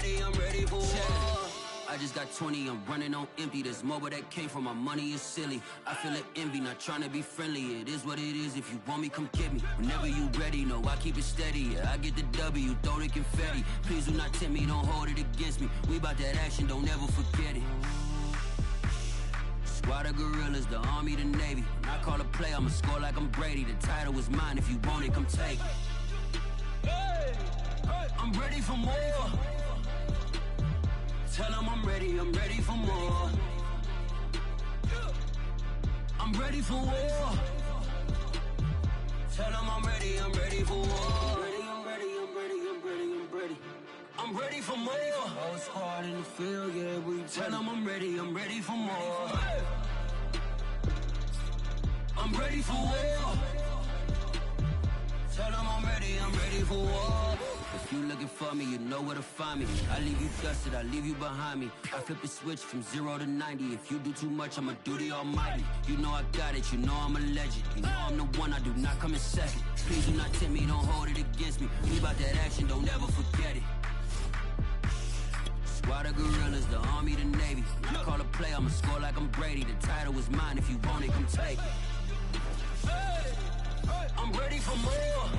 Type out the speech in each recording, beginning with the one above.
ready, I'm ready for war. I just got 20, I'm running on empty. This mobile that came from my money is silly. I feel it envy, not trying to be friendly. It is what it is, if you want me, come get me. Whenever you ready, no, I keep it steady. Yeah, I get the W, throw the confetti. Please do not tempt me, don't hold it against me. We about that action, don't ever forget it. Squad of gorillas, the army, the navy. When I call a play, I'ma score like I'm Brady. The title is mine, if you want it, come take it. I'm ready for more. Tell them I'm ready for more. I'm ready for war. Tell them I'm ready for war. I'm ready for more. Oh, it's hard in the field, yeah, we tell them I'm ready for more. I'm ready for war. Tell them I'm ready for war. If you looking for me, you know where to find me. I leave you dusted, I leave you behind me. I flip the switch from 0 to 90. If you do too much, I'ma do the almighty. You know I got it, you know I'm a legend. You know I'm the one, I do not come in second. Please do not tempt me, don't hold it against me. We about that action, don't ever forget it. Squad of gorillas, the army, the navy. When I call a play, I'ma score like I'm Brady. The title is mine, if you want it, come take it. I'm ready for more.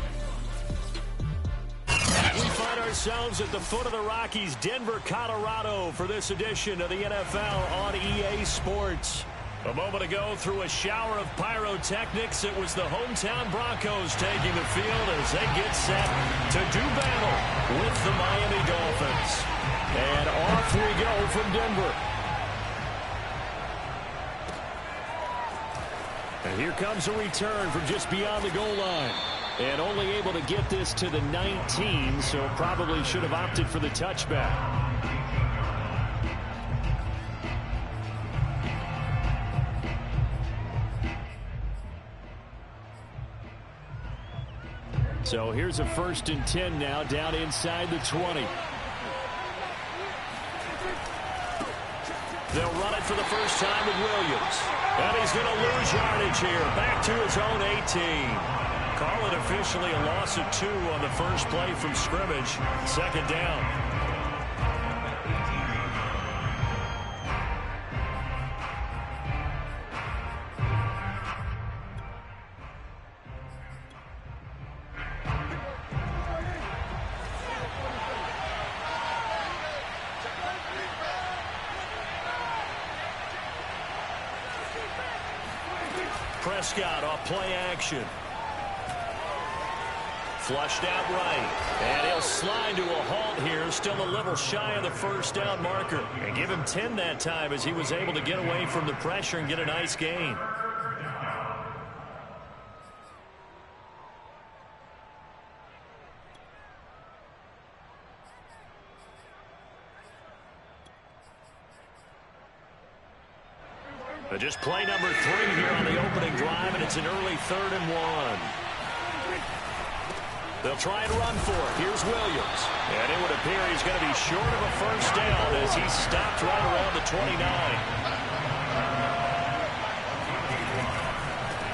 We find ourselves at the foot of the Rockies, Denver, Colorado, for this edition of the NFL on EA Sports. A moment ago, through a shower of pyrotechnics, it was the hometown Broncos taking the field as they get set to do battle with the Miami Dolphins. And off we go from Denver. And here comes a return from just beyond the goal line. And only able to get this to the 19, so probably should have opted for the touchback. So here's a 1st and 10 now, down inside the 20. They'll run it for the first time with Williams. And he's going to lose yardage here, back to his own 18. Call it officially a loss of 2 on the first play from scrimmage. 2nd down. Prescott off play action. Flushed out right. And he'll slide to a halt here. Still a little shy of the first down marker. And give him 10 that time as he was able to get away from the pressure and get a nice gain. But just play number 3 here on the opening drive, and it's an early 3rd and 1. They'll try and run for it. Here's Williams. And it would appear he's going to be short of a first down as he's stopped right around the 29.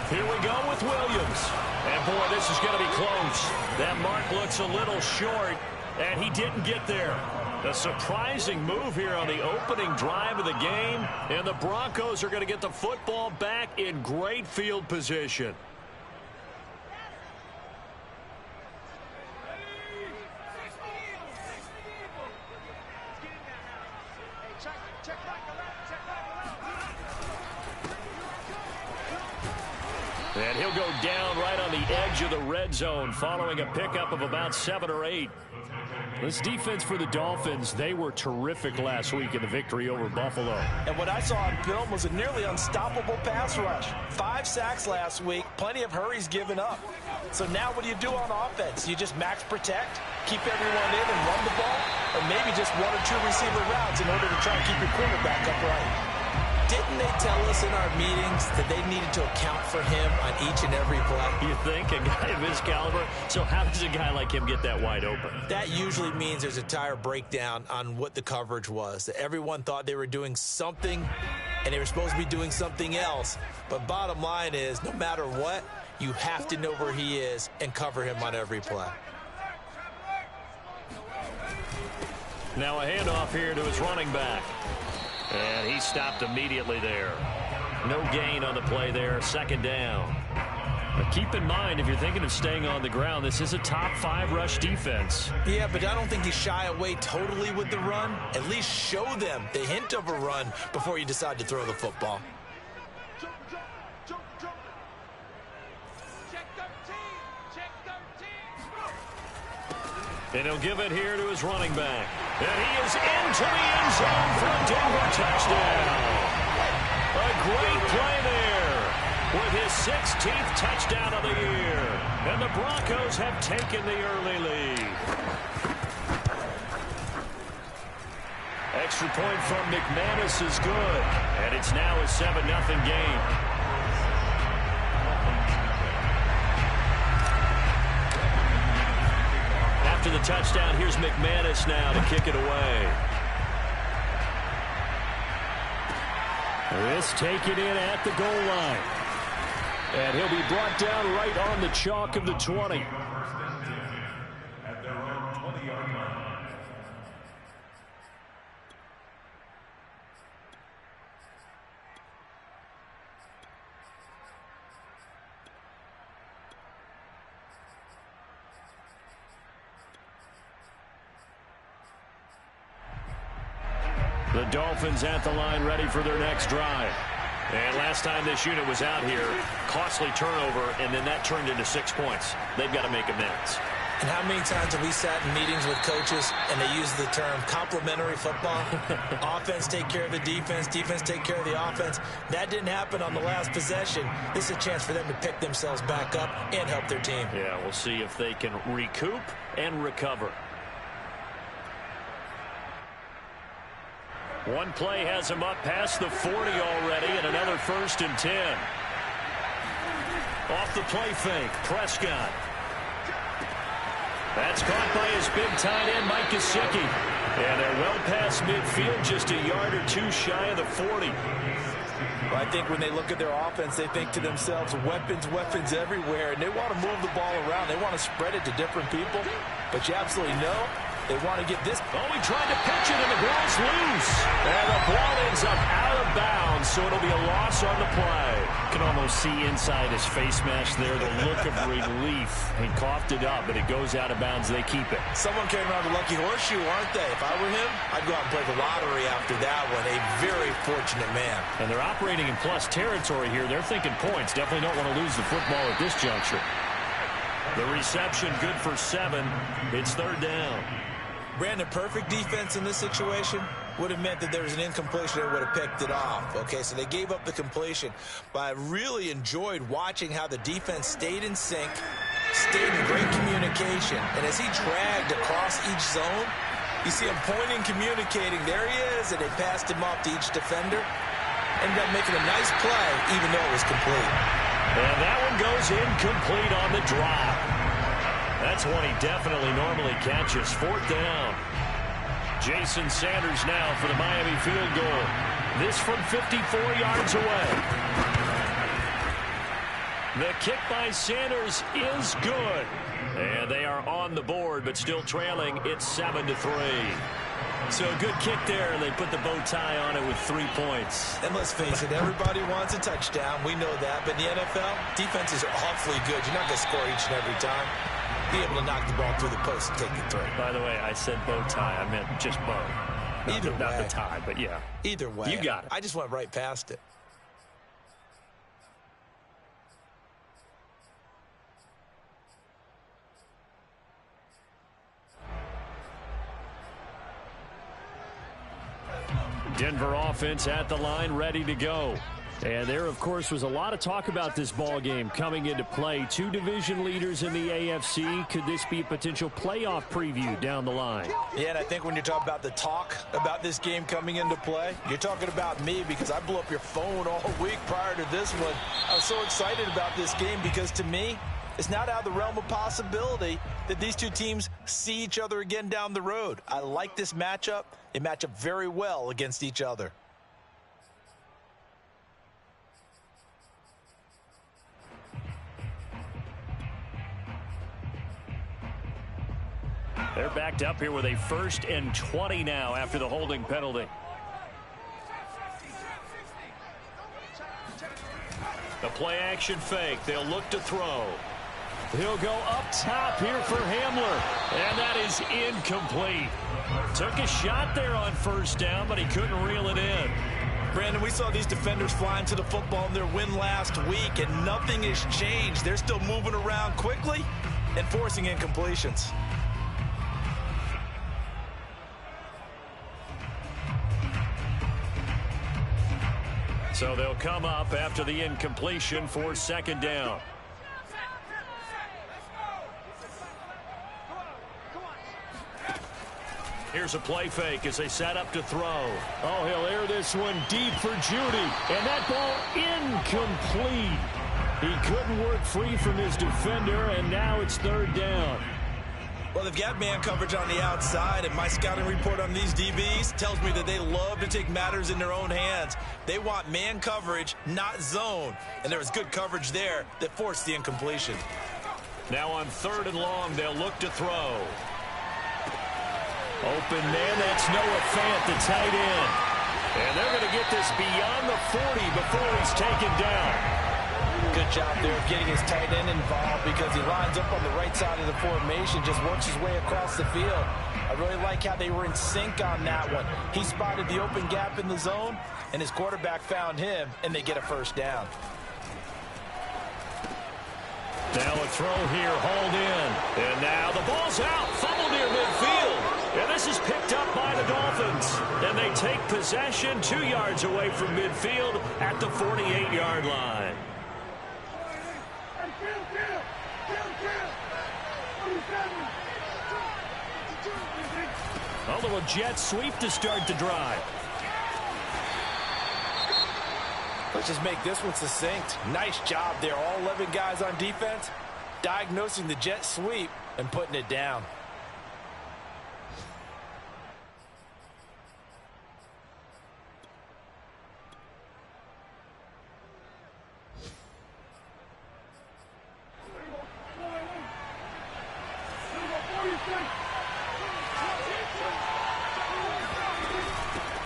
Here we go with Williams. And, boy, this is going to be close. That mark looks a little short, and he didn't get there. A surprising move here on the opening drive of the game, and the Broncos are going to get the football back in great field position. And he'll go down right on the edge of the red zone following a pickup of about 7 or 8. This defense for the Dolphins, they were terrific last week in the victory over Buffalo. And what I saw on film was a nearly unstoppable pass rush. 5 sacks last week, plenty of hurries given up. So now what do you do on offense? You just max protect, keep everyone in and run the ball, or maybe just 1 or 2 receiver routes in order to try and keep your quarterback upright. Didn't they tell us in our meetings that they needed to account for him on each and every play? You think? A guy of his caliber? So how does a guy like him get that wide open? That usually means there's a tire breakdown on what the coverage was. That everyone thought they were doing something, and they were supposed to be doing something else. But bottom line is, no matter what, you have to know where he is and cover him on every play. Now a handoff here to his running back. And he stopped immediately there. No gain on the play there. Second down. But keep in mind, if you're thinking of staying on the ground, this is a top 5 rush defense. Yeah, but I don't think you shy away totally with the run. At least show them the hint of a run before you decide to throw the football. And he'll give it here to his running back. And he is into the end zone for a Denver touchdown. A great play there with his 16th touchdown of the year. And the Broncos have taken the early lead. Extra point from McManus is good. And it's now a 7-0 game. After the touchdown, here's McManus now to kick it away. This taken in at the goal line. And he'll be brought down right on the chalk of the 20. The Dolphins at the line ready for their next drive. And last time this unit was out here, costly turnover, and then that turned into 6 points. They've got to make amends. And how many times have we sat in meetings with coaches and they use the term complementary football? Offense take care of the defense, defense take care of the offense. That didn't happen on the last possession. This is a chance for them to pick themselves back up and help their team. Yeah, we'll see if they can recoup and recover. One play has him up past the 40 already, and another 1st and 10. Off the play fake, Prescott. That's caught by his big tight end, Mike Gesicki. And they're well past midfield, just a yard or two shy of the 40. Well, I think when they look at their offense, they think to themselves, weapons, weapons everywhere, and they want to move the ball around. They want to spread it to different people, but you absolutely know they want to get this. Oh, he tried to pitch it, and the ball's loose. And the ball ends up out of bounds, so it'll be a loss on the play. You can almost see inside his face mask there the look of relief. He coughed it up, but it goes out of bounds. They keep it. Someone came around the lucky horseshoe, aren't they? If I were him, I'd go out and play the lottery after that one. A very fortunate man. And they're operating in plus territory here. They're thinking points. Definitely don't want to lose the football at this juncture. The reception good for 7. It's 3rd down. Brandon, perfect defense in this situation would have meant that there was an incompletion. They would have picked it off. Okay, so they gave up the completion. But I really enjoyed watching how the defense stayed in sync, stayed in great communication. And as he dragged across each zone, you see him pointing, communicating. There he is, and they passed him off to each defender. Ended up making a nice play, even though it was complete. And that one goes incomplete on the drop. That's one he definitely normally catches. 4th down. Jason Sanders now for the Miami field goal. This from 54 yards away. The kick by Sanders is good. And they are on the board, but still trailing. It's 7-3. So a good kick there, and they put the bow tie on it with 3 points. And let's face it, everybody wants a touchdown. We know that. But in the NFL, defenses are awfully good. You're not going to score each and every time. Be able to knock the ball through the post and take it through. By the way, I said bow tie. I meant just bow. Not the tie, but yeah. Either way. You got it. I just went right past it. Denver offense at the line, ready to go. And there, of course, was a lot of talk about this ball game coming into play. 2 division leaders in the AFC. Could this be a potential playoff preview down the line? Yeah, and I think when you talk about the talk about this game coming into play, you're talking about me because I blew up your phone all week prior to this one. I was so excited about this game because, to me, it's not out of the realm of possibility that these two teams see each other again down the road. I like this matchup. They match up very well against each other. They're backed up here with a 1st and 20 now after the holding penalty. The play action fake. They'll look to throw. He'll go up top here for Hamler. And that is incomplete. Took a shot there on 1st down, but he couldn't reel it in. Brandon, we saw these defenders flying to the football in their win last week, and nothing has changed. They're still moving around quickly and forcing incompletions. So they'll come up after the incompletion for 2nd down. Here's a play fake as they set up to throw. Oh, he'll air this one deep for Judy. And that ball incomplete. He couldn't work free from his defender, and now it's 3rd down. Well, they've got man coverage on the outside, and my scouting report on these DBs tells me that they love to take matters in their own hands. They want man coverage, not zone. And there was good coverage there that forced the incompletion. Now on 3rd and long, they'll look to throw. Open man, that's Noah Fant, the tight end. And they're going to get this beyond the 40 before he's taken down. Good job there of getting his tight end involved because he lines up on the right side of the formation, just works his way across the field. I really like how they were in sync on that one. He spotted the open gap in the zone, and his quarterback found him, and they get a 1st down. Now a throw here, hauled in. And now the ball's out, fumbled near midfield. And this is picked up by the Dolphins. And they take possession 2 yards away from midfield at the 48-yard line. A little jet sweep to start the drive. Let's just make this one succinct. Nice job there. All 11 guys on defense diagnosing the jet sweep and putting it down.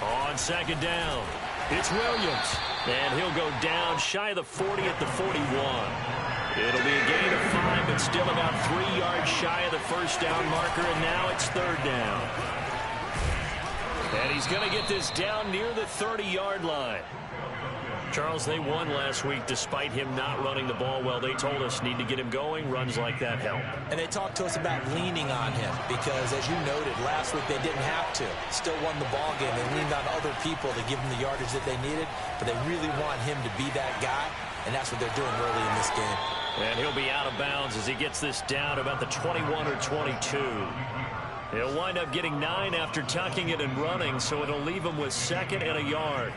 On 2nd down, it's Williams. And he'll go down shy of the 40 at the 41. It'll be a gain of 5, but still about 3 yards shy of the 1st down marker, and now it's 3rd down. And he's going to get this down near the 30-yard line. Charles, they won last week despite him not running the ball well. They told us need to get him going. Runs like that help. And they talked to us about leaning on him because, as you noted, last week they didn't have to. Still won the ball game. They leaned on other people to give them the yardage that they needed, but they really want him to be that guy, and that's what they're doing early in this game. And he'll be out of bounds as he gets this down about the 21 or 22. He'll wind up getting 9 after tucking it and running, so it'll leave him with 2nd and a yard.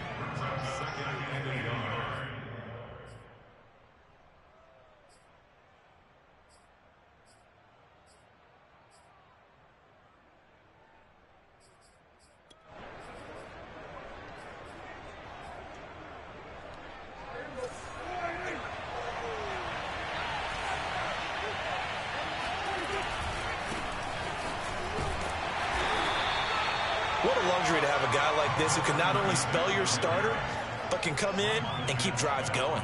What a luxury to have a guy like this who can not only spell your starter, but can come in and keep drives going.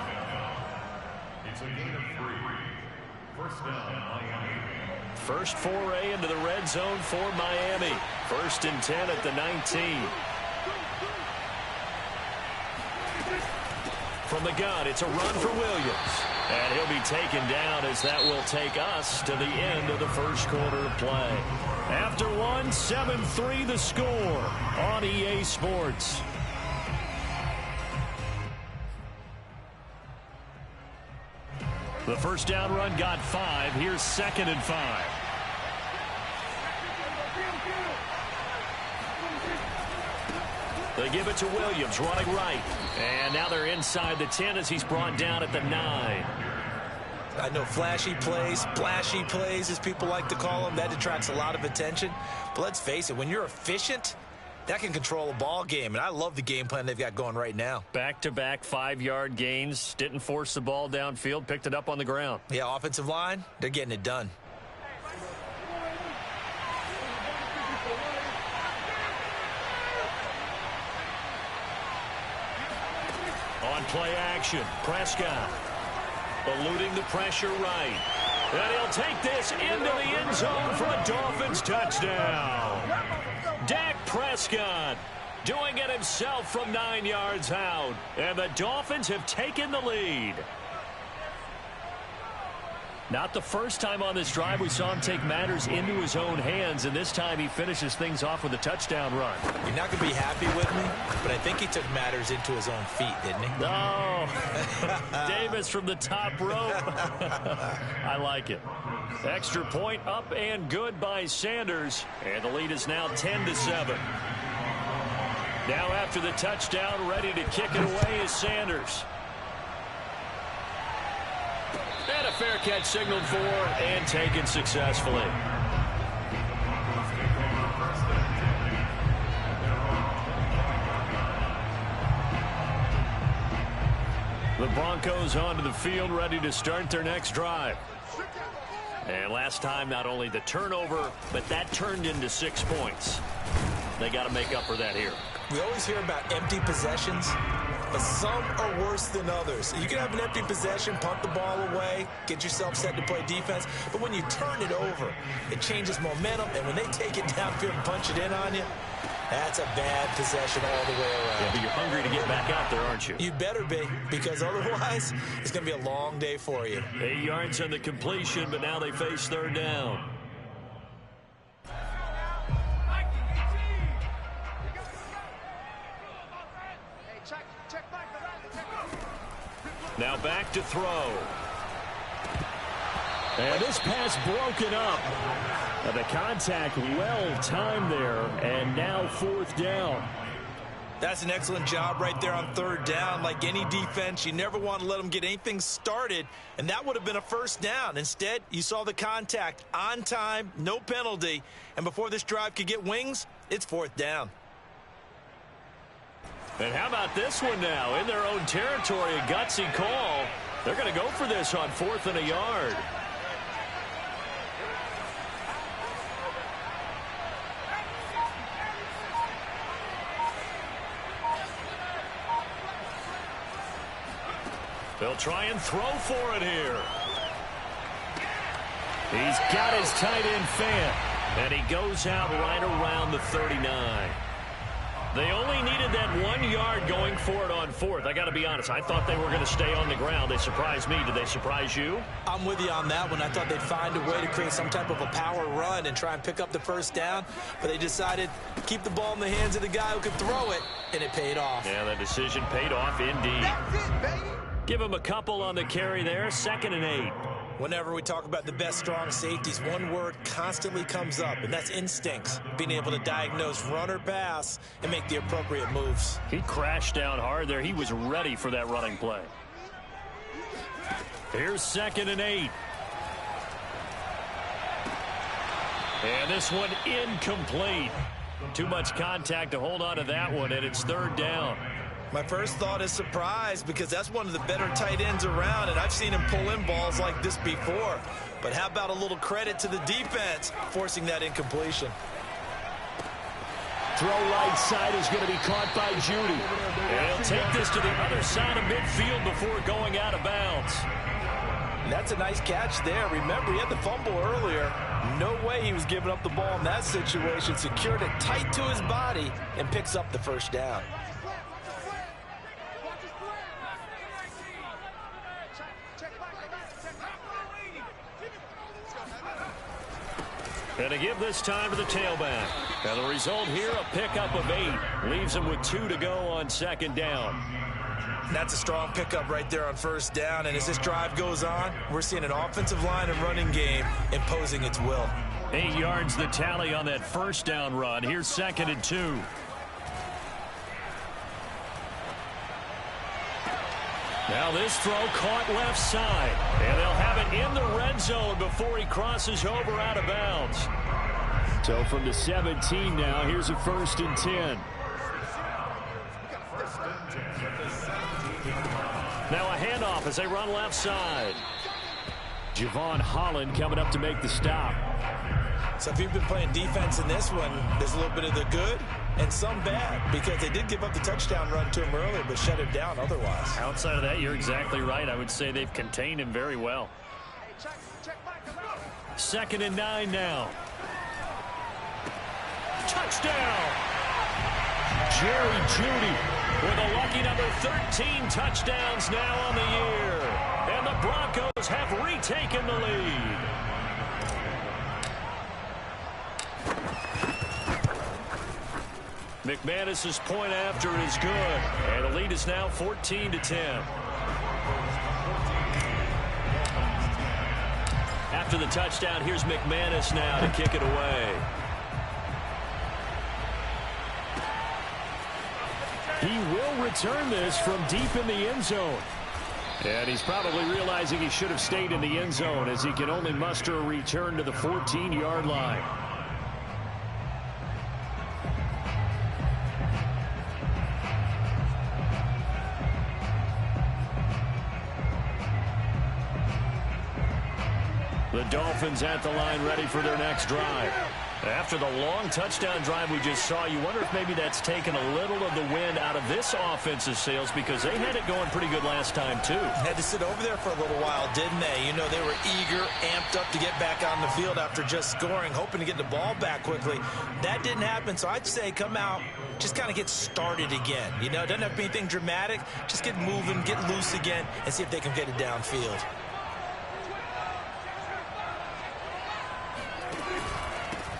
It's a gain of 3. 1st down, Miami. First foray into the red zone for Miami. 1st and 10 at the 19. From the gun, it's a run for Williams. And he'll be taken down as that will take us to the end of the 1st quarter of play. After one, 7-3 the score on EA Sports. The 1st down run got 5. Here's 2nd and 5. They give it to Williams running right. And now they're inside the 10 as he's brought down at the 9. I know flashy plays, splashy plays, as people like to call them, that attracts a lot of attention. But let's face it, when you're efficient, that can control a ball game. And I love the game plan they've got going right now. Back-to-back 5-yard gains. Didn't force the ball downfield. Picked it up on the ground. Yeah, offensive line, they're getting it done. On play action, Prescott eluding the pressure right. And he'll take this into the end zone for a Dolphins touchdown. Dak Prescott doing it himself from 9 yards out. And the Dolphins have taken the lead. Not the first time on this drive we saw him take matters into his own hands, and this time he finishes things off with a touchdown run. You're not going to be happy with me, but I think he took matters into his own feet, didn't he? No. Davis from the top rope. I like it. Extra point up and good by Sanders, and the lead is now 10-7. Now after the touchdown, ready to kick it away is Sanders. And a fair catch signaled for and taken successfully. The Broncos onto the field, ready to start their next drive. And last time, not only the turnover, but that turned into 6 points. They got to make up for that here. We always hear about empty possessions, but some are worse than others. You can have an empty possession, pump the ball away, get yourself set to play defense, but when you turn it over, it changes momentum, and when they take it downfield and punch it in on you, that's a bad possession all the way around. Yeah, but you're hungry to get back out there, aren't you? You better be, because otherwise, it's going to be a long day for you. 8 yards on the completion, but now they face third down. Now back to throw. And this pass broken up. The contact well timed there, and now fourth down. That's an excellent job right there on third down. Like any defense, you never want to let them get anything started, and that would have been a first down. Instead, you saw the contact on time, no penalty, and before this drive could get wings, it's fourth down. And how about this one now? In their own territory, a gutsy call. They're going to go for this on 4th and a yard. They'll try and throw for it here. He's got his tight end fan, and he goes out right around the 39. They only needed that 1 yard going for it on 4th. I got to be honest, I thought they were going to stay on the ground. They surprised me. Did they surprise you? I'm with you on that one. I thought they'd find a way to create some type of a power run and try and pick up the first down, but they decided to keep the ball in the hands of the guy who could throw it, and it paid off. Yeah, that decision paid off indeed. That's it, baby. Give him a couple on the carry there, 2nd and 8. Whenever we talk about the best strong safeties, one word constantly comes up, and that's instincts. Being able to diagnose run or pass and make the appropriate moves. He crashed down hard there. He was ready for that running play. Here's 2nd and 8. And this one incomplete. Too much contact to hold on to that one, and it's 3rd down. My first thought is surprise, because that's one of the better tight ends around, and I've seen him pull in balls like this before. But how about a little credit to the defense forcing that incompletion? Throw right side is going to be caught by Judy. And he'll take this to the other side of midfield before going out of bounds. That's a nice catch there. Remember, he had the fumble earlier. No way he was giving up the ball in that situation. Secured it tight to his body and picks up the first down. And to give this time to the tailback. And the result here, a pickup of 8. Leaves him with 2 to go on 2nd down. That's a strong pickup right there on first down. And as this drive goes on, we're seeing an offensive line and running game imposing its will. 8 yards the tally on that first down run. Here's 2nd and 2. Now this throw caught left side. And they'll have it in the red zone before he crosses over out of bounds. So from the 17 now, here's a 1st and 10. Now a handoff as they run left side. Javon Holland coming up to make the stop. So if you've been playing defense in this one, there's a little bit of the good and some bad, because they did give up the touchdown run to him earlier, but shut him down otherwise. Outside of that, you're exactly right. I would say they've contained him very well. 2nd and 9 now. Touchdown! Jerry Jeudy with a lucky number 13 touchdowns now on the year. And the Broncos have retaken the lead. McManus's point after is good. And the lead is now 14-10. After the touchdown, here's McManus now to kick it away. He will return this from deep in the end zone. And he's probably realizing he should have stayed in the end zone, as he can only muster a return to the 14-yard line. The Dolphins at the line, ready for their next drive. After the long touchdown drive we just saw, you wonder if maybe that's taken a little of the wind out of this offensive sails, because they had it going pretty good last time, too. Had to sit over there for a little while, didn't they? You know, they were eager, amped up to get back on the field after just scoring, hoping to get the ball back quickly. That didn't happen, so I'd say come out, just kind of get started again. You know, it doesn't have to be anything dramatic. Just get moving, get loose again, and see if they can get it downfield.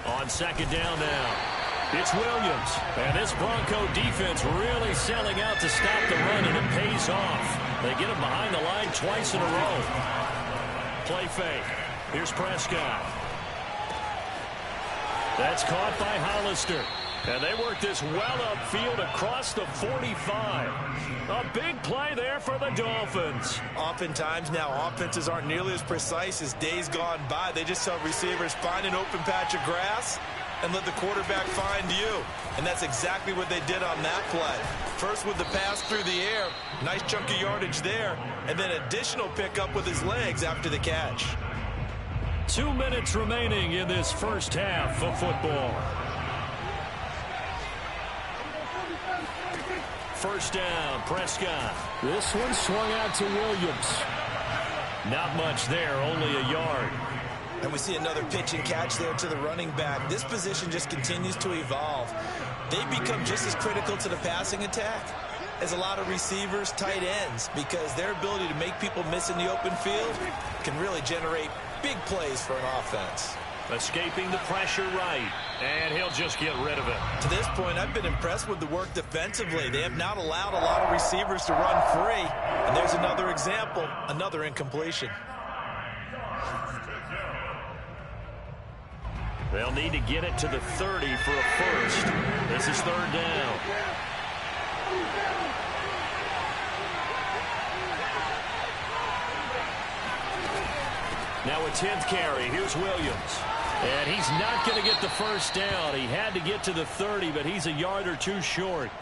On 2nd down now, it's Williams. And this Bronco defense really selling out to stop the run, and it pays off. They get him behind the line twice in a row. Play fake. Here's Prescott. That's caught by Hollister. And they work this well upfield across the 45. A big play there for the Dolphins. Oftentimes now, offenses aren't nearly as precise as days gone by. They just tell receivers, find an open patch of grass and let the quarterback find you. And that's exactly what they did on that play. First with the pass through the air, nice chunk of yardage there, and then additional pickup with his legs after the catch. 2 minutes remaining in this first half of football. First down, Prescott. This one swung out to Williams. Not much there, only a yard. And we see another pitch and catch there to the running back. This position just continues to evolve. They become just as critical to the passing attack as a lot of receivers, tight ends, because their ability to make people miss in the open field can really generate big plays for an offense. Escaping the pressure right, and he'll just get rid of it. To this point, I've been impressed with the work defensively. They have not allowed a lot of receivers to run free. And there's another example, another incompletion. They'll need to get it to the 30 for a first. This is 3rd down. Now a 10th carry. Here's Williams. And he's not going to get the first down. He had to get to the 30, but he's a yard or two short.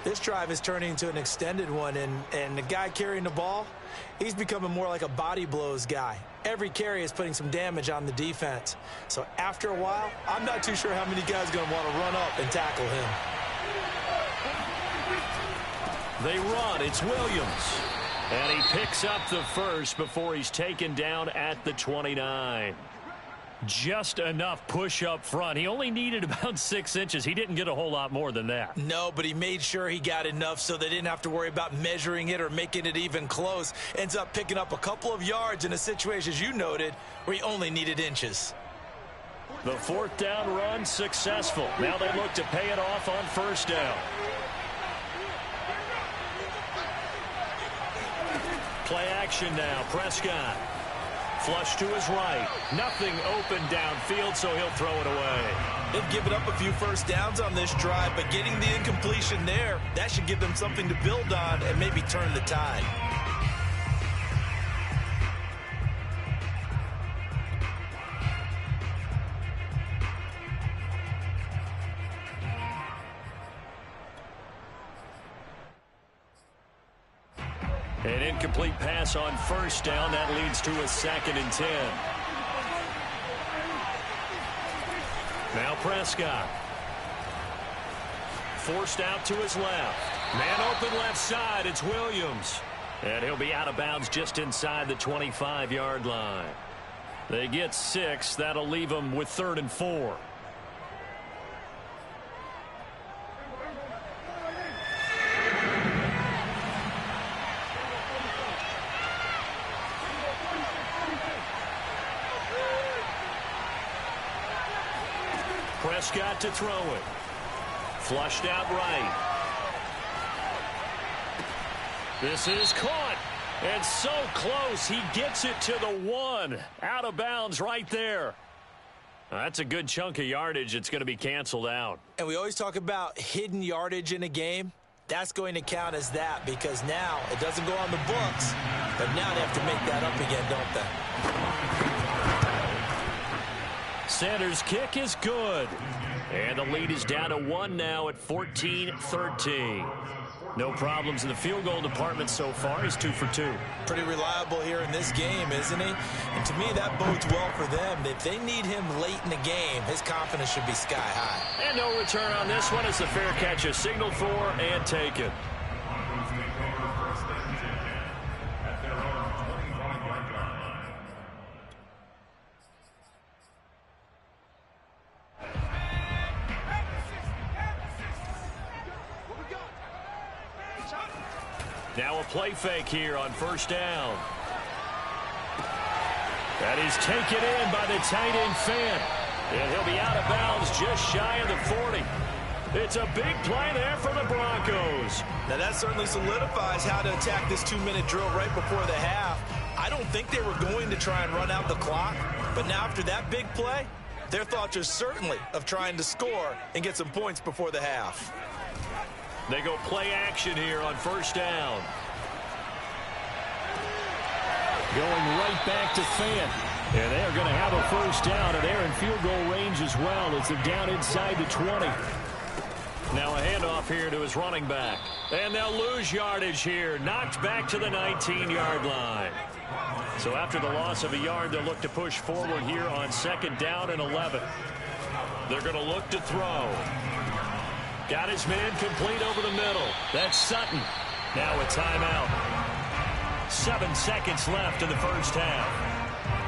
This drive is turning into an extended one, and the guy carrying the ball, he's becoming more like a body blows guy. Every carry is putting some damage on the defense. So after a while, I'm not too sure how many guys are going to want to run up and tackle him. They run. It's Williams. And he picks up the first before he's taken down at the 29. Just enough push up front. He only needed about 6 inches. He didn't get a whole lot more than that. No, but he made sure he got enough so they didn't have to worry about measuring it or making it even close. Ends up picking up a couple of yards in a situation, as you noted, where he only needed inches. The 4th down run successful. Now they look to pay it off on 1st down. Play action now. Prescott. Flush to his right. Nothing open downfield, so he'll throw it away. They've given up a few first downs on this drive, but getting the incompletion there, that should give them something to build on and maybe turn the tide. An incomplete pass on 1st down. That leads to a 2nd and 10. Now Prescott. Forced out to his left. Man open left side. It's Williams. And he'll be out of bounds just inside the 25-yard line. They get 6. That'll leave them with 3rd and 4. Prescott to throw it. Flushed out right. This is caught. And so close. He gets it to the 1. Out of bounds right there. That's a good chunk of yardage. It's going to be canceled out. And we always talk about hidden yardage in a game. That's going to count as that because now it doesn't go on the books. But now they have to make that up again, don't they? Sanders' kick is good. And the lead is down to 1 now at 14-13. No problems in the field goal department so far. He's 2 for 2. Pretty reliable here in this game, isn't he? And to me, that bodes well for them. If they need him late in the game, his confidence should be sky high. And no return on this one as the fair catch is signaled for and taken. Now a play fake here on first down. That is taken in by the tight end Fant. And he'll be out of bounds just shy of the 40. It's a big play there for the Broncos. Now that certainly solidifies how to attack this 2-minute drill right before the half. I don't think they were going to try and run out the clock. But now after that big play, their thoughts are certainly of trying to score and get some points before the half. They go play action here on first down. Going right back to Fant. And they're going to have a first down, and they're in field goal range as well as they're down inside the 20. Now a handoff here to his running back. And they'll lose yardage here. Knocked back to the 19-yard line. So after the loss of a yard, they'll look to push forward here on 2nd down and 11. They're going to look to throw. Got his man complete over the middle. That's Sutton. Now a timeout. 7 seconds left in the first half.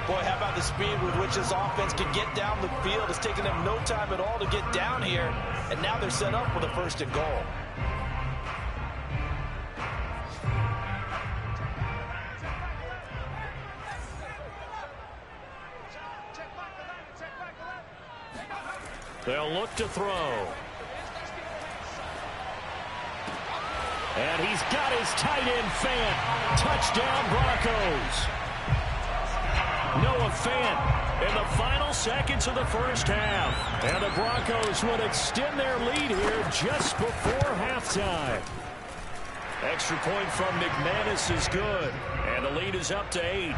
Boy, how about the speed with which this offense can get down the field? It's taken them no time at all to get down here. And now they're set up with a 1st and goal. They'll look to throw. And he's got his tight end Fant. Touchdown Broncos. Noah Fant in the final seconds of the first half. And the Broncos would extend their lead here just before halftime. Extra point from McManus is good. And the lead is up to 8.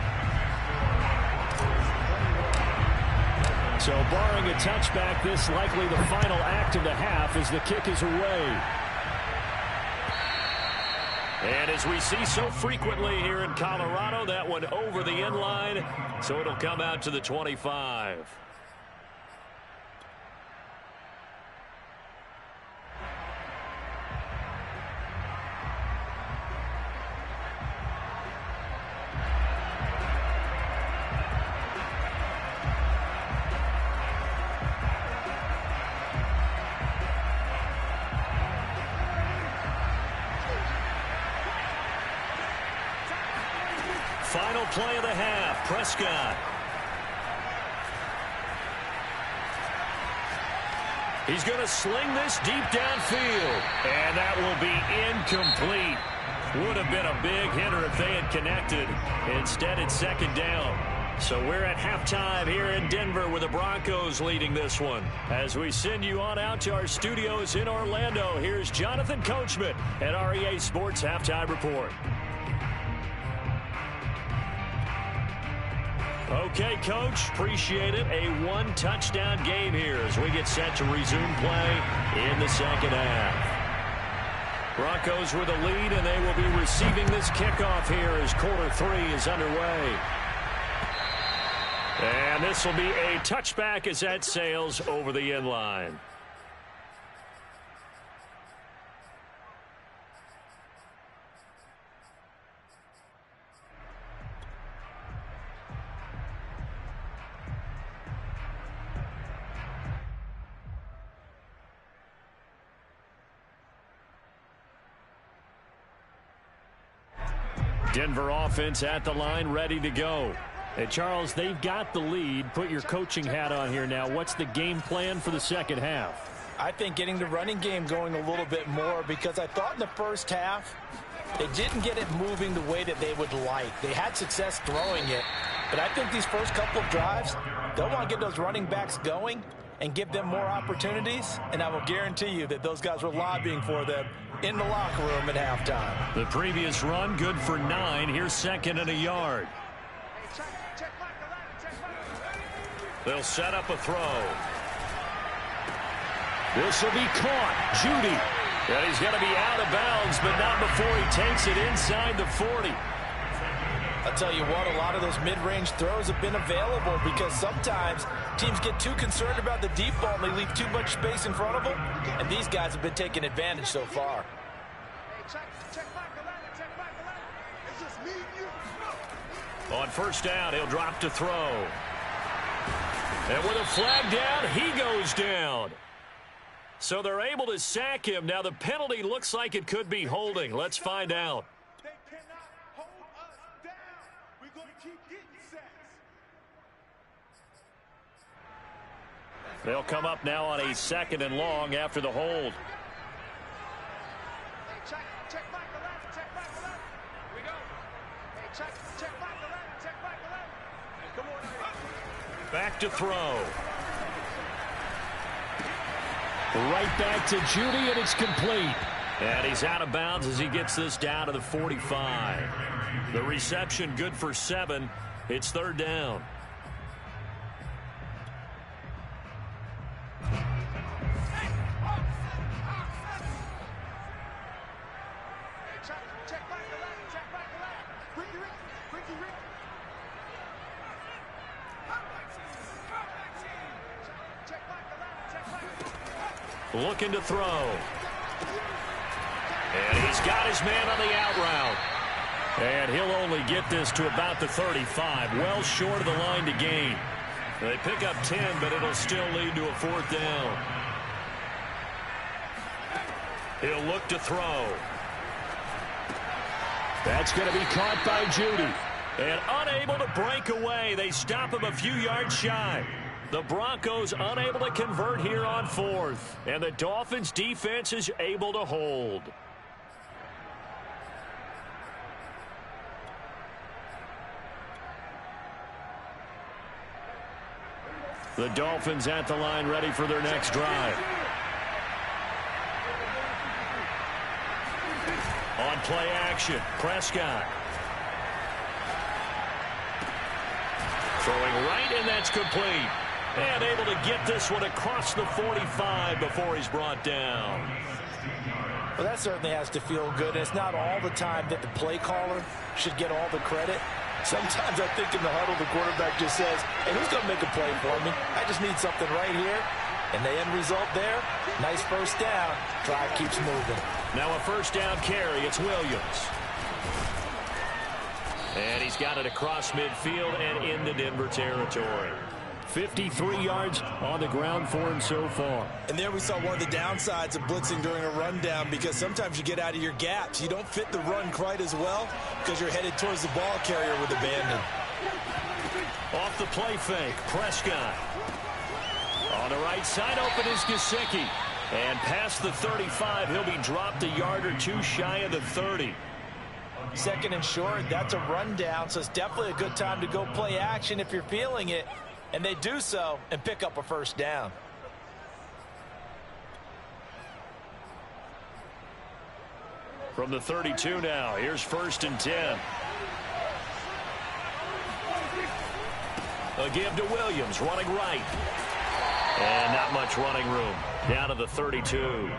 So barring a touchback, this likely the final act of the half as the kick is away. And as we see so frequently here in Colorado, that one over the end line, so it'll come out to the 25. Final play of the half, Prescott. He's going to sling this deep downfield, and that will be incomplete. Would have been a big hitter if they had connected. Instead, it's 2nd down. So we're at halftime here in Denver with the Broncos leading this one. As we send you on out to our studios in Orlando, here's Jonathan Coachman at REA Sports Halftime Report. Okay, Coach, appreciate it. A 1-touchdown game here as we get set to resume play in the second half. Broncos with a lead, and they will be receiving this kickoff here as quarter 3 is underway. And this will be a touchback as that sails over the end line. Denver offense at the line, ready to go. Hey, Charles, they've got the lead. Put your coaching hat on here now. What's the game plan for the second half? I think getting the running game going a little bit more, because I thought in the first half they didn't get it moving the way that they would like. They had success throwing it, but I think these first couple of drives, they'll want to get those running backs going and give them more opportunities, and I will guarantee you that those guys were lobbying for them in the locker room at halftime. The previous run, good for 9. Here's second and a yard. They'll set up a throw. This will be caught. Judy. And he's going to be out of bounds, but not before he takes it inside the 40. I'll tell you what, a lot of those mid-range throws have been available because sometimes teams get too concerned about the deep ball and they leave too much space in front of them, and these guys have been taking advantage so far. On first down, he'll drop to throw. And with a flag down, he goes down. So they're able to sack him. Now the penalty looks like it could be holding. Let's find out. They cannot hold us down. We're going to keep getting sacks. They'll come up now on a second and long after the hold. Check back the ladder. Check back the ladder. Here we go. Hey, check back the ladder. Check back the ladder. Hey, come on. Back to throw. Right back to Judy, and it's complete. And he's out of bounds as he gets this down to the 45. The reception good for 7. It's third down. Check back the ladder. Check back the ladder. Ricky. Check back the ladder. Check back the ladder. Looking to throw. And he's got his man on the out route. And he'll only get this to about the 35. Well short of the line to gain. They pick up 10, but it'll still lead to a fourth down. He'll look to throw. That's going to be caught by Judy. And unable to break away. They stop him a few yards shy. The Broncos unable to convert here on fourth. And the Dolphins defense is able to hold. The Dolphins at the line ready for their next drive. On play action, Prescott. Throwing right, and that's complete. And able to get this one across the 45 before he's brought down. Well, that certainly has to feel good. It's not all the time that the play caller should get all the credit. Sometimes I think in the huddle, the quarterback just says, hey, who's going to make a play for me? I just need something right here. And the end result there, nice first down. Drive keeps moving. Now a first down carry. It's Williams. And he's got it across midfield and into Denver territory. 53 yards on the ground for him so far. And there we saw one of the downsides of blitzing during a rundown, because sometimes you get out of your gaps. You don't fit the run quite as well because you're headed towards the ball carrier with abandon. Off the play fake, Prescott. On the right side, open is Gesicki. And past the 35, he'll be dropped a yard or two shy of the 30. Second and short, that's a rundown, so it's definitely a good time to go play action if you're feeling it. And they do so and pick up a first down. From the 32 now, here's first and 10. A give to Williams, running right. And not much running room. Down to the 32.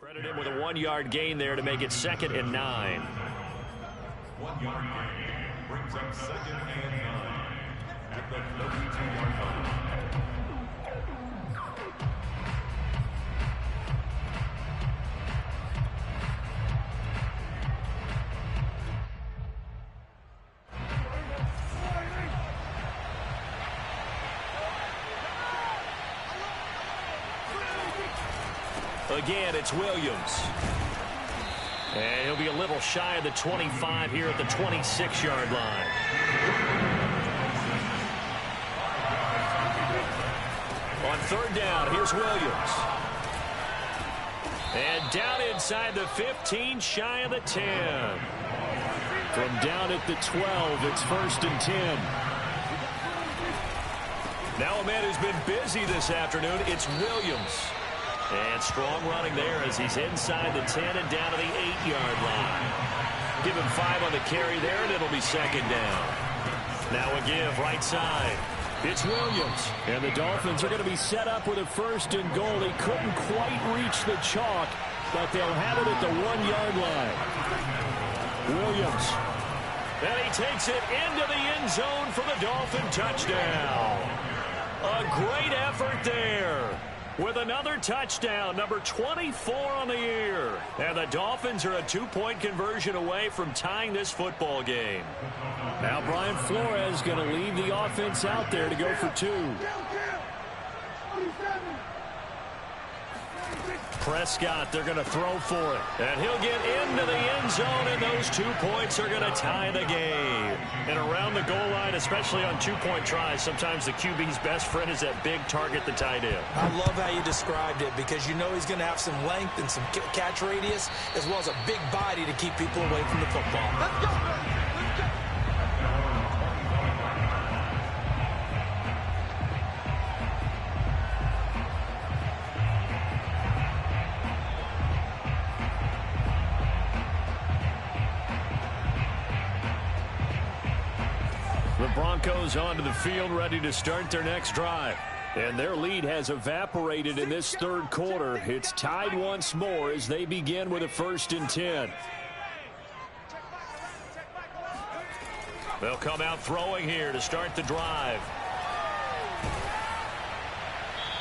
Credit him with a 1-yard gain there to make it 2nd and 9. 1-yard gain brings up 2nd and 9 at the 32-yard line. Again, it's Williams. And he'll be a little shy of the 25 here at the 26-yard line. On 3rd down, here's Williams. And down inside the 15, shy of the 10. From down at the 12, it's 1st and 10. Now a man who's been busy this afternoon, it's Williams. And strong running there as he's inside the 10 and down to the 8-yard line. Give him 5 on the carry there, and it'll be 2nd down. Now a give right side. It's Williams. And the Dolphins are going to be set up with a 1st and goal. He couldn't quite reach the chalk, but they'll have it at the 1-yard line. Williams. And he takes it into the end zone for the Dolphin touchdown. A great effort there. With another touchdown, number 24 on the year. And the Dolphins are a 2-point conversion away from tying this football game. Now Brian Flores going to leave the offense out there to go for 2. Prescott, they're going to throw for it. And he'll get into the end zone, and those 2 points are going to tie the game. And around the goal line, especially on 2-point tries, sometimes the QB's best friend is that big target, the tight end. I love how you described it because you know he's going to have some length and some catch radius as well as a big body to keep people away from the football. Let's go. The Broncos onto the field, ready to start their next drive. And their lead has evaporated in this 3rd quarter. It's tied once more as they begin with a 1st and 10. They'll come out throwing here to start the drive.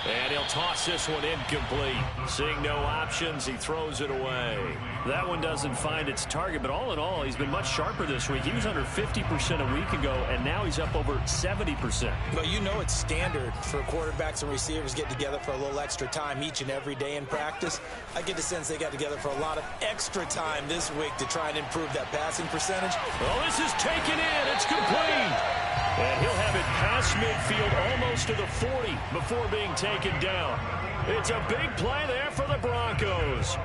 And he'll toss this one incomplete. Seeing no options, he throws it away. That one doesn't find its target, but all in all, he's been much sharper this week. He was under 50% a week ago, and now he's up over 70%. But you know it's standard for quarterbacks and receivers get together for a little extra time each and every day in practice. I get the sense they got together for a lot of extra time this week to try and improve that passing percentage. Well, this is taken in. It's complete. And he'll have it past midfield almost to the 40 before being taken down. It's a big play there for the Broncos.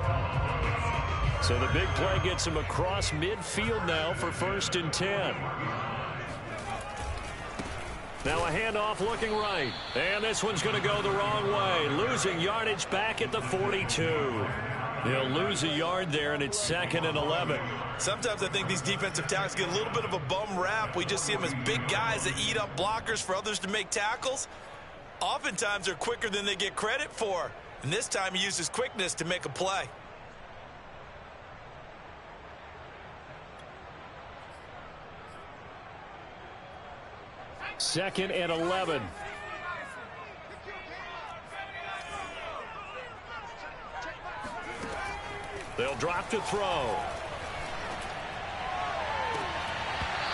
So the big play gets him across midfield now for 1st and 10. Now a handoff looking right. And this one's going to go the wrong way. Losing yardage back at the 42. They'll lose a yard there, and it's 2nd and 11. Sometimes I think these defensive tackles get a little bit of a bum rap. We just see them as big guys that eat up blockers for others to make tackles. Oftentimes they're quicker than they get credit for. And this time he used his quickness to make a play. Second and 11. They'll drop to throw.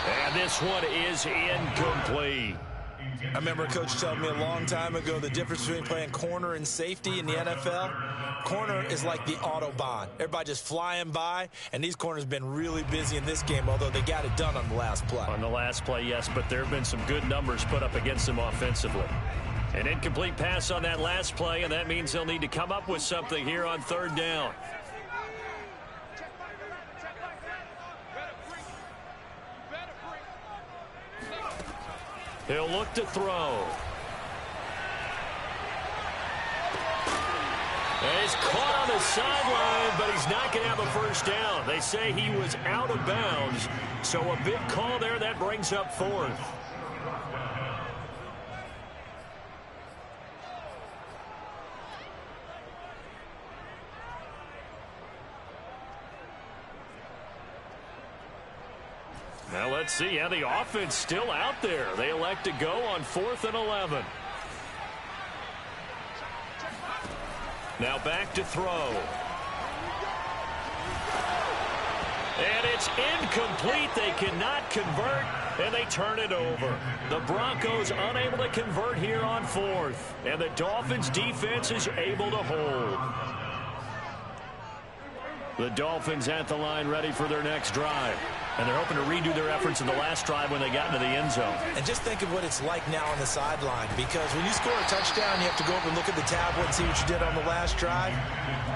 And this one is incomplete. I remember a coach telling me a long time ago the difference between playing corner and safety in the NFL. Corner is like the Autobahn. Everybody just flying by, and these corners have been really busy in this game, although they got it done on the last play. On the last play, yes, but there have been some good numbers put up against them offensively. An incomplete pass on that last play, and that means they'll need to come up with something here on 3rd down. He'll look to throw. And he's caught on the sideline, but he's not going to have a first down. They say he was out of bounds, so a big call there that brings up 4th. let's see. Yeah, the offense still out there. They elect to go on 4th and 11. Now back to throw. And it's incomplete. They cannot convert, and they turn it over. The Broncos unable to convert here on 4th, and the Dolphins defense is able to hold. The Dolphins at the line ready for their next drive. And they're hoping to redo their efforts in the last drive when they got into the end zone. And just think of what it's like now on the sideline, because when you score a touchdown, you have to go up and look at the tablet and see what you did on the last drive.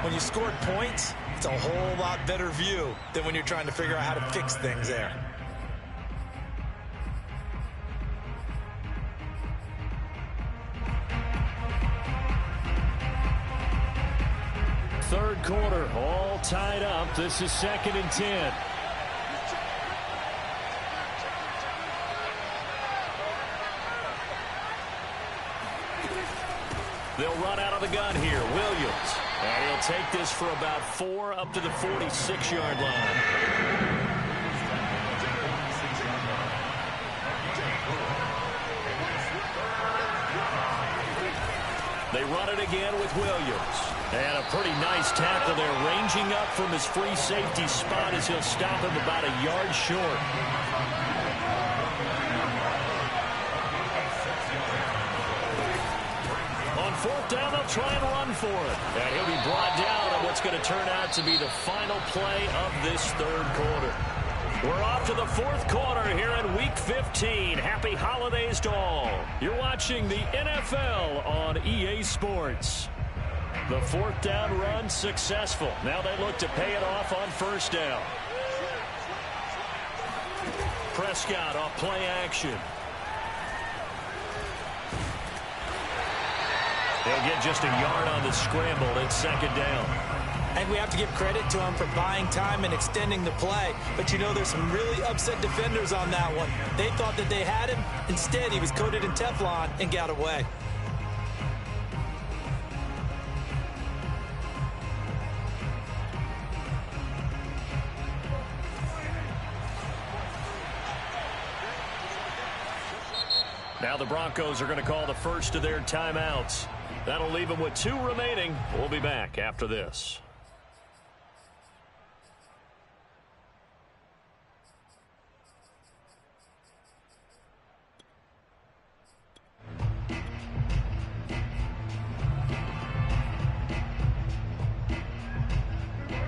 When you scored points, it's a whole lot better view than when you're trying to figure out how to fix things there. Third quarter, all tied up. This is 2nd and 10. They'll run out of the gun here. Williams. And he'll take this for about 4 up to the 46-yard line. They run it again with Williams. And a pretty nice tackle there, ranging up from his free safety spot as he'll stop him about a yard short. On 4th down, they'll try and run for it. And he'll be brought down on what's going to turn out to be the final play of this third quarter. We're off to the 4th quarter here in Week 15. Happy holidays to all. You're watching the NFL on EA Sports. The 4th down run successful. Now they look to pay it off on 1st down. Prescott off play action. They'll get just a yard on the scramble at 2nd down. And we have to give credit to him for buying time and extending the play. But, you know, there's some really upset defenders on that one. They thought that they had him. Instead, he was coated in Teflon and got away. Now the Broncos are going to call the first of their timeouts. That'll leave them with 2 remaining. We'll be back after this.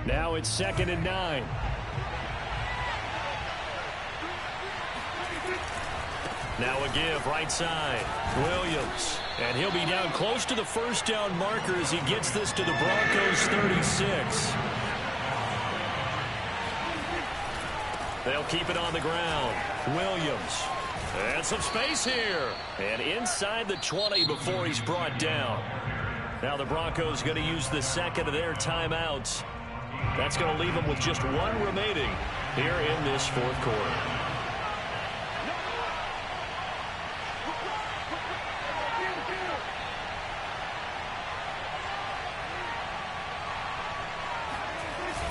Now it's 2nd and 9. Now a give right side. Williams. And he'll be down close to the 1st down marker as he gets this to the Broncos 36. They'll keep it on the ground. Williams. And some space here. And inside the 20 before he's brought down. Now the Broncos going to use the 2nd of their timeouts. That's going to leave them with just 1 remaining here in this 4th quarter.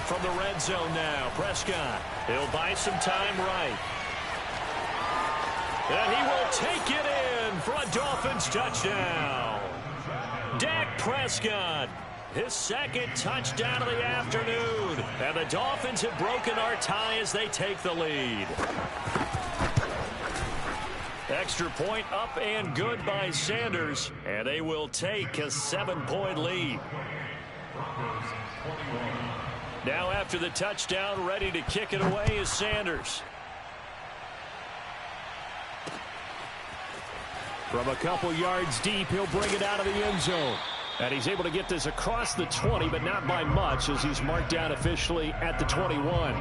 From the red zone now, Prescott. He'll buy some time right. And he will take it in for a Dolphins touchdown. Dak Prescott, his 2nd touchdown of the afternoon. And the Dolphins have broken our tie as they take the lead. Extra point up and good by Sanders. And they will take a 7-point lead. Now after the touchdown, ready to kick it away is Sanders. From a couple yards deep, he'll bring it out of the end zone. And he's able to get this across the 20, but not by much as he's marked down officially at the 21.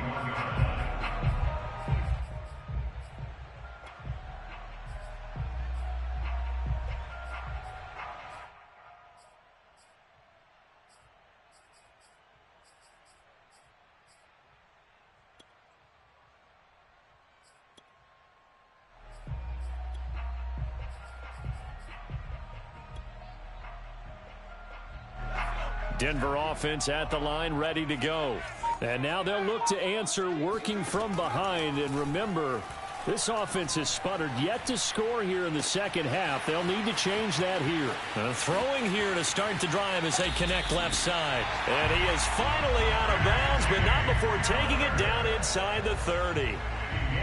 Denver offense at the line, ready to go. And now they'll look to answer working from behind. And remember, This offense has sputtered yet to score here in the second half. They'll need to change that here. Throwing here to start the drive as they connect left side. And he is finally out of bounds, but not before taking it down inside the 30.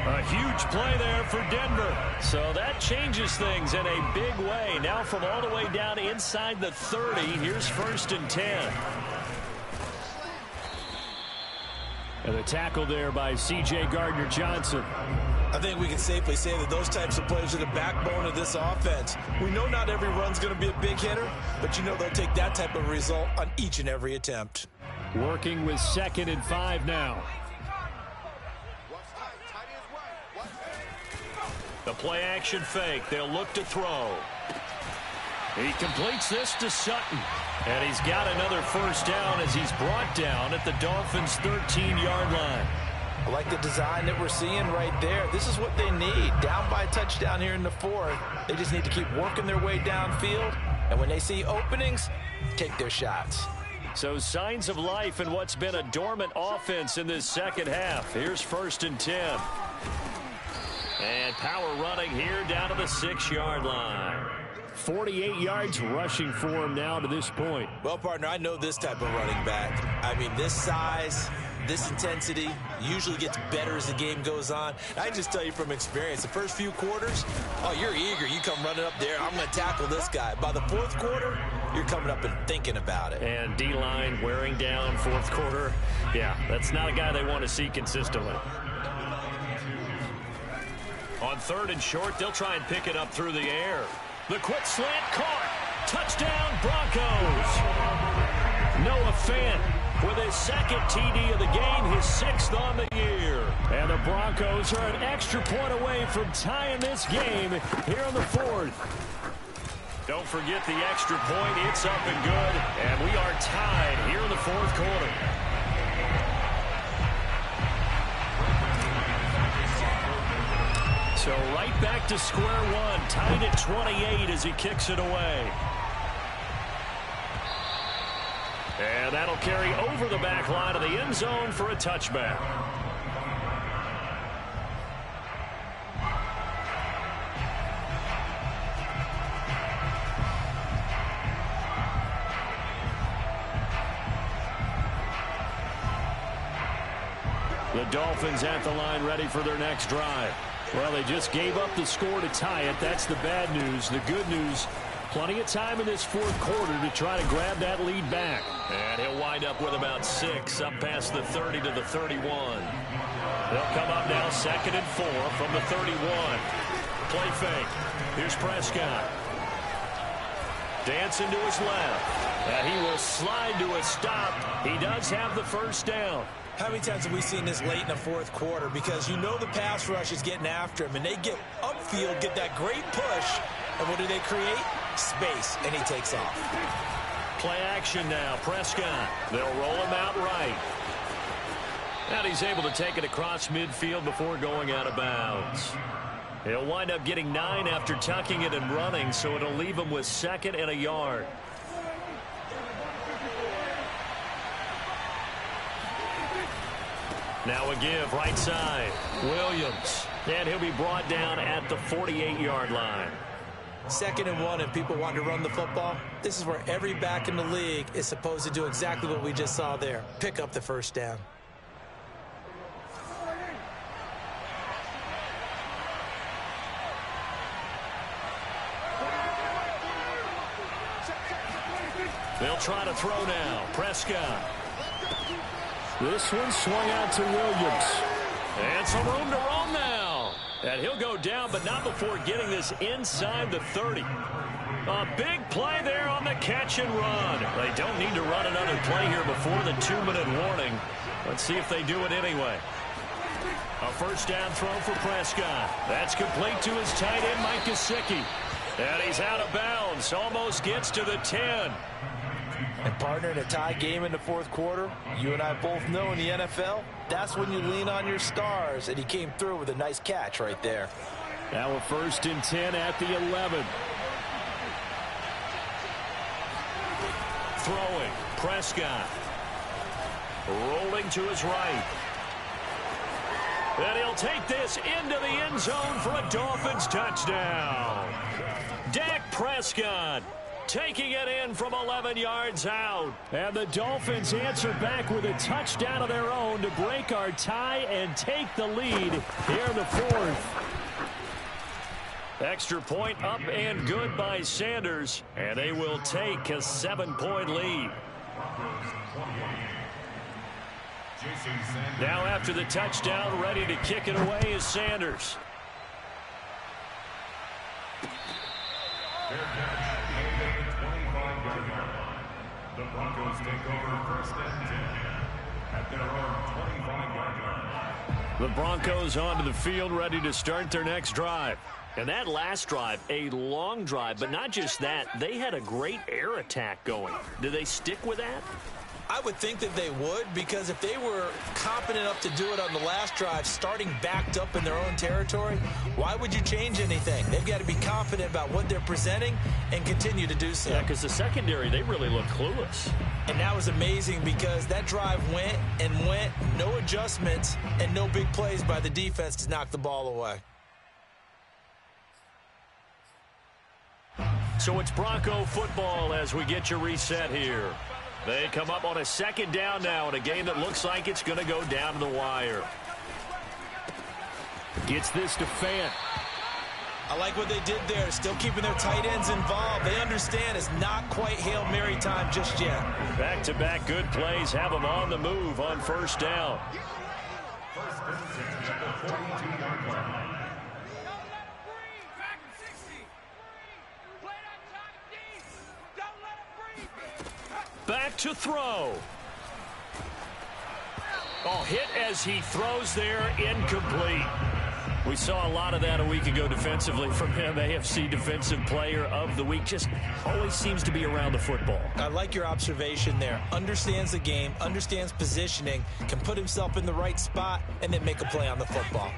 A huge play there for Denver. So that changes things in a big way. Now from all the way down inside the 30, here's 1st and 10. And the tackle there by C.J. Gardner-Johnson. I think we can safely say that those types of players are the backbone of this offense. We know not every run's going to be a big hitter, but you know they'll take that type of result on each and every attempt. Working with 2nd and 5 now. The play action fake. They'll look to throw. He completes this to Sutton. And he's got another 1st down as he's brought down at the Dolphins' 13-yard line. I like the design that we're seeing right there. This is what they need. Down by a touchdown here in the 4th. They just need to keep working their way downfield. And when they see openings, take their shots. So signs of life in what's been a dormant offense in this second half. Here's 1st and 10. And power running here down to the 6-yard line. 48 yards rushing for him now to this point. Well, partner, I know this type of running back. I mean, this size, this intensity usually gets better as the game goes on. I can just tell you from experience, the first few quarters, oh, you're eager. You come running up there. I'm going to tackle this guy. By the 4th quarter, you're coming up and thinking about it. And D-line wearing down 4th quarter. Yeah, that's not a guy they want to see consistently. On 3rd and short, they'll try and pick it up through the air. The quick slant caught. Touchdown, Broncos. Noah Fant with his 2nd TD of the game, his 6th on the year. And the Broncos are an extra point away from tying this game here in the 4th. Don't forget the extra point. It's up and good. And we are tied here in the 4th quarter. So right back to square one, tied at 28 as he kicks it away. And that'll carry over the back line of the end zone for a touchback. The Dolphins at the line ready for their next drive. Well, they just gave up the score to tie it. That's the bad news. The good news, plenty of time in this 4th quarter to try to grab that lead back. And he'll wind up with about 6 up past the 30 to the 31. They'll come up now 2nd and 4 from the 31. Play fake. Here's Prescott. Dancing to his left. And he will slide to a stop. He does have the 1st down. How many times have we seen this late in the 4th quarter? Because you know the pass rush is getting after him, and they get upfield, get that great push, and what do they create? Space, and he takes off. Play action now, Prescott. They'll roll him out right. And he's able to take it across midfield before going out of bounds. He'll wind up getting 9 after tucking it and running, so it'll leave him with 2nd and a yard. Now a give, right side. Williams. And he'll be brought down at the 48-yard line. 2nd and 1, and people want to run the football. This is where every back in the league is supposed to do exactly what we just saw there. Pick up the 1st down. They'll try to throw now. Prescott. This one swung out to Williams. And some room to roam now. And he'll go down, but not before getting this inside the 30. A big play there on the catch and run. They don't need to run another play here before the 2-minute warning. Let's see if they do it anyway. A 1st down throw for Prescott. That's complete to his tight end, Mike Gesicki. And he's out of bounds. Almost gets to the 10. And partner, in a tie game in the 4th quarter, you and I both know in the NFL, that's when you lean on your stars, and he came through with a nice catch right there. Now a 1st and 10 at the 11. Throwing, Prescott. Rolling to his right. And he'll take this into the end zone for a Dolphins touchdown. Dak Prescott taking it in from 11 yards out. And the Dolphins answer back with a touchdown of their own to break our tie and take the lead here in the fourth. Extra point up and good by Sanders, and they will take a 7-point lead. Now after the touchdown, ready to kick it away is Sanders. The Broncos take over first and 10 at their own 25-yard line. The Broncos onto the field, ready to start their next drive. And that last drive, a long drive, but not just that, they had a great air attack going. Do they stick with that? I would think that they would, because if they were competent enough to do it on the last drive, starting backed up in their own territory, why would you change anything? They've got to be confident about what they're presenting and continue to do so. Yeah, because the secondary, they really look clueless. And that was amazing because that drive went and went, no adjustments, and no big plays by the defense to knock the ball away. So it's Bronco football as we get your reset here. They come up on a second down now in a game that looks like it's going to go down to the wire. Gets this to Fant. I like what they did there, still keeping their tight ends involved. They understand it's not quite Hail Mary time just yet. Back-to-back good plays have them on the move on first down. First and 10 at the 42-yard line. Back to throw. Oh, hit as he throws there, incomplete. We saw a lot of that a week ago defensively from him. AFC Defensive Player of the Week. Just always seems to be around the football. I like your observation there. Understands the game, understands positioning, can put himself in the right spot, and then make a play on the football.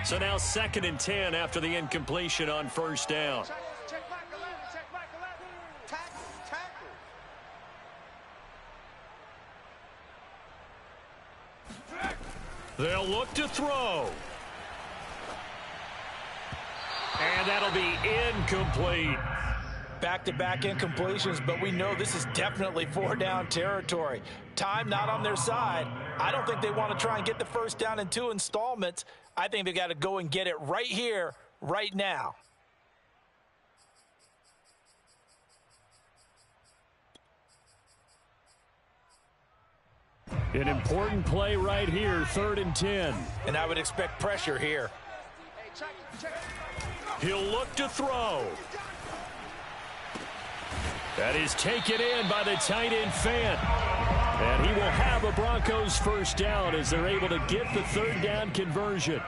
So now 2nd and 10 after the incompletion on first down. They'll look to throw. And that'll be incomplete. Back-to-back incompletions, but we know this is definitely 4-down territory. Time not on their side. I don't think they want to try and get the first down in 2 installments. I think they got to go and get it right here, right now. An important play right here, 3rd and 10. And I would expect pressure here. He'll look to throw. That is taken in by the tight end Fant. And he will have a Broncos first down as they're able to get the 3rd down conversion.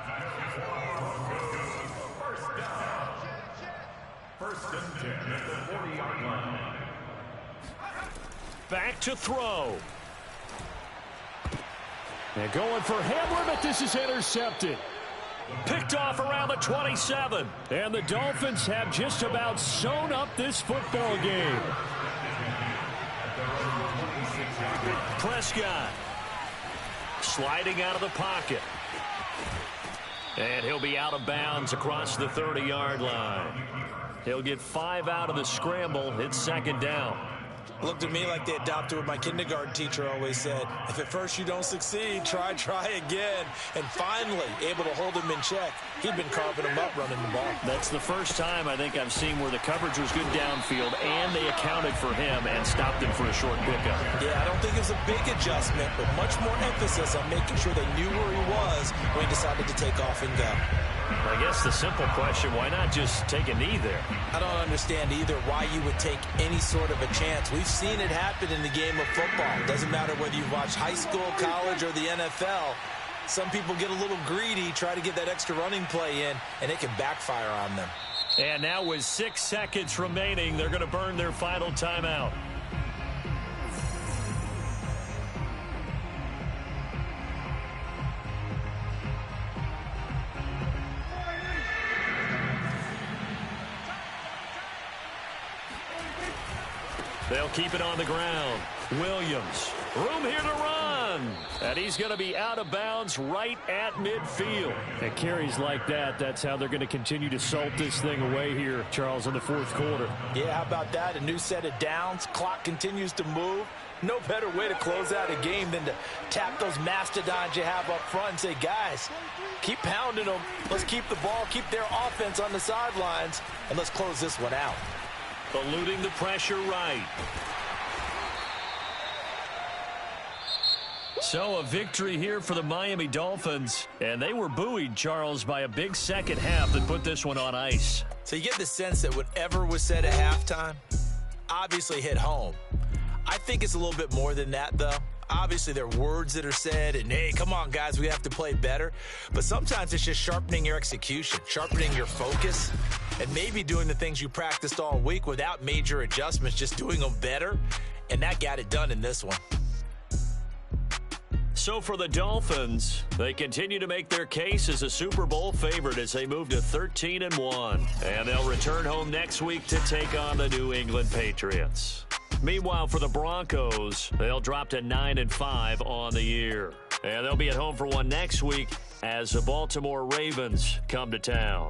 First and 10 at the 40-yard line. Back to throw. And going for Hamler, but this is intercepted. Picked off around the 27. And the Dolphins have just about sewn up this football game. Prescott sliding out of the pocket. And he'll be out of bounds across the 30-yard line. He'll get 5 out of the scramble. It's 2nd down. Looked at me like they adopted what my kindergarten teacher always said. If at first you don't succeed, try again. And finally, able to hold him in check. He'd been carving him up running the ball. That's the first time I think I've seen where the coverage was good downfield and they accounted for him and stopped him for a short pickup. Yeah, I don't think it was a big adjustment, but much more emphasis on making sure they knew where he was when he decided to take off and go. I guess the simple question, why not just take a knee there? I don't understand either why you would take any sort of a chance. We've seen it happen in the game of football. It doesn't matter whether you watch high school, college, or the NFL. Some people get a little greedy, try to get that extra running play in, and it can backfire on them. And now with 6 seconds remaining, they're going to burn their final timeout. They'll keep it on the ground. Williams, room here to run. run. And he's going to be out of bounds right at midfield. And carries like that, that's how they're going to continue to salt this thing away here, Charles, in the fourth quarter. Yeah, how about that? A new set of downs. Clock continues to move. No better way to close out a game than to tap those mastodons you have up front and say, guys, keep pounding them. Let's keep the ball, keep their offense on the sidelines, and let's close this one out. Eluding the pressure right. So a victory here for the Miami Dolphins. And they were buoyed, Charles, by a big second half that put this one on ice. So you get the sense that whatever was said at halftime obviously hit home. I think it's a little bit more than that, though. Obviously, there are words that are said, and, hey, come on, guys, we have to play better. But sometimes it's just sharpening your execution, sharpening your focus, and maybe doing the things you practiced all week without major adjustments, just doing them better. And that got it done in this one. So for the Dolphins, they continue to make their case as a Super Bowl favorite as they move to 13-1. And they'll return home next week to take on the New England Patriots. Meanwhile, for the Broncos, they'll drop to 9-5 on the year. And they'll be at home for one next week as the Baltimore Ravens come to town.